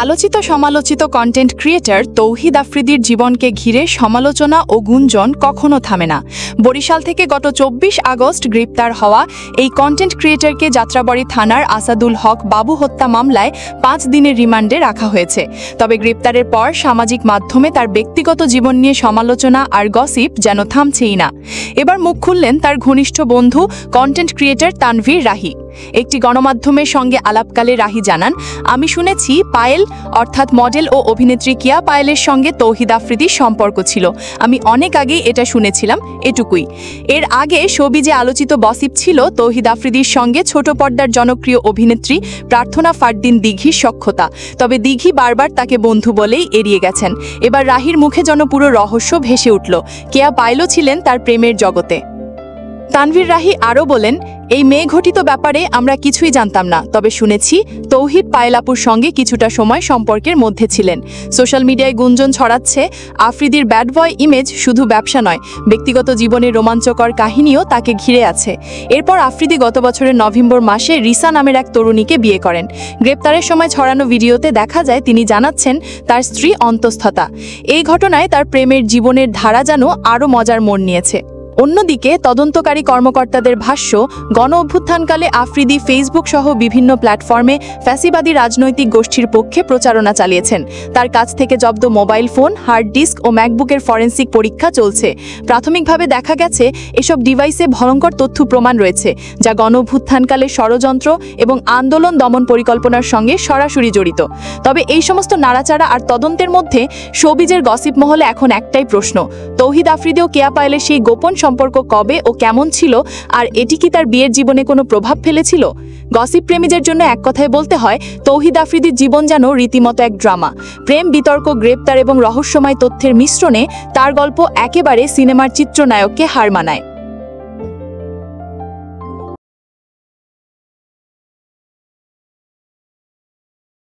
আলোচিত সমালোচিত content creator তৌহিদ আফ্রিদির জীবনকে ঘিরে সমালোচনা ও গুঞ্জন কখনো থামে না। বরিশাল থেকে গত ২৪ আগস্ট গ্রেপ্তার হওয়া এই কন্টেন্ট ক্রিয়েটরকে যাত্রাবাড়ী থানার আসাদুল হক বাবু হত্যা মামলায় ৫ দিনের রিমান্ডে রাখা হয়েছে। তবে গ্রেপ্তারের পর সামাজিক মাধ্যমে তার ব্যক্তিগত জীবন নিয়ে সমালোচনা আর গসিপ যেন থামছেই না। এবার মুখ খুললেন তার ঘনিষ্ঠ বন্ধু কন্টেন্ট ক্রিয়েটর তানভীর রাহি। একটি গণমাধ্যমের সঙ্গে আলাপকালে রাহি জানান, আমি শুনেছি পায়েল অর্থাৎ মডেল ও অভিনেত্রী কিয়া পায়েলের সঙ্গে তৌহিদ আফ্রিদির সম্পর্ক ছিল। আমি অনেক আগেই এটা শুনেছিলাম, এটুকুই। এর আগে শোবিজে আলোচিত গসিপ ছিল তৌহিদ আফ্রিদির সঙ্গে ছোট পর্দার জনপ্রিয় অভিনেত্রী প্রার্থনা ফারদিন দিঘির সখ্যতা। তবে দিঘি বারবার তাকে বন্ধু বলেই এড়িয়ে গেছেন। এবার রাহির মুখে যেন পুরো রহস্য ভেসে উঠল। কিয়া পায়েলও ছিলেন তার প্রেমের জগতে। তানভীর রাহি আরও বলেন, এই মেয়ে ঘটিত ব্যাপারে আমরা কিছুই জানতাম না, তবে শুনেছি তৌহিদ পায়েলাপুর সঙ্গে কিছুটা সময় সম্পর্কের মধ্যে ছিলেন। সোশ্যাল মিডিয়ায় গুঞ্জন ছড়াচ্ছে আফ্রিদির ব্যাড বয় ইমেজ শুধু ব্যবসা নয়, ব্যক্তিগত জীবনের রোমাঞ্চকর কাহিনীও তাকে ঘিরে আছে। এরপর আফ্রিদি গত বছরের নভেম্বর মাসে রিসা নামের এক তরুণীকে বিয়ে করেন। গ্রেপ্তারের সময় ছড়ানো ভিডিওতে দেখা যায় তিনি জানাচ্ছেন তার স্ত্রী অন্তঃস্থতা। এই ঘটনায় তার প্রেমের জীবনের ধারা যেন আরও মজার মোড় নিয়েছে। অন্যদিকে তদন্তকারী কর্মকর্তাদের ভাষ্য, গণ অভ্যুত্থানকালে আফ্রিদি ফেসবুক সহ বিভিন্ন প্ল্যাটফর্মে ফ্যাসিবাদী রাজনৈতিক গোষ্ঠীর পক্ষে প্রচারণা চালিয়েছেন। তার কাছ থেকে জব্দ মোবাইল ফোন, হার্ড ডিস্ক ও ম্যাকবুকের ফরেনসিক পরীক্ষা চলছে। প্রাথমিকভাবে দেখা গেছে এসব ডিভাইসে ভয়ঙ্কর তথ্য প্রমাণ রয়েছে, যা গণ অভ্যুত্থানকালে ষড়যন্ত্র এবং আন্দোলন দমন পরিকল্পনার সঙ্গে সরাসরি জড়িত। তবে এই সমস্ত নাড়াচাড়া আর তদন্তের মধ্যে শোবিজের গসিপ মহলে এখন একটাই প্রশ্ন, তৌহিদ আফ্রিদি ও কিয়া পায়েলের সেই গোপন সম্পর্ক কবে ও কেমন ছিল, আর এটি কি তার বিয়ের জীবনে কোনো প্রভাব ফেলেছিল? গসিপ প্রেমীদের জন্য এক কথায় বলতে হয়, তৌহিদ আফ্রিদির জীবন যেন রীতিমতো এক ড্রামা। প্রেম, বিতর্ক, গ্রেপ্তার এবং রহস্যময় তথ্যের মিশ্রণে তার গল্প একেবারে সিনেমার চিত্রনায়ককে হার মানায়।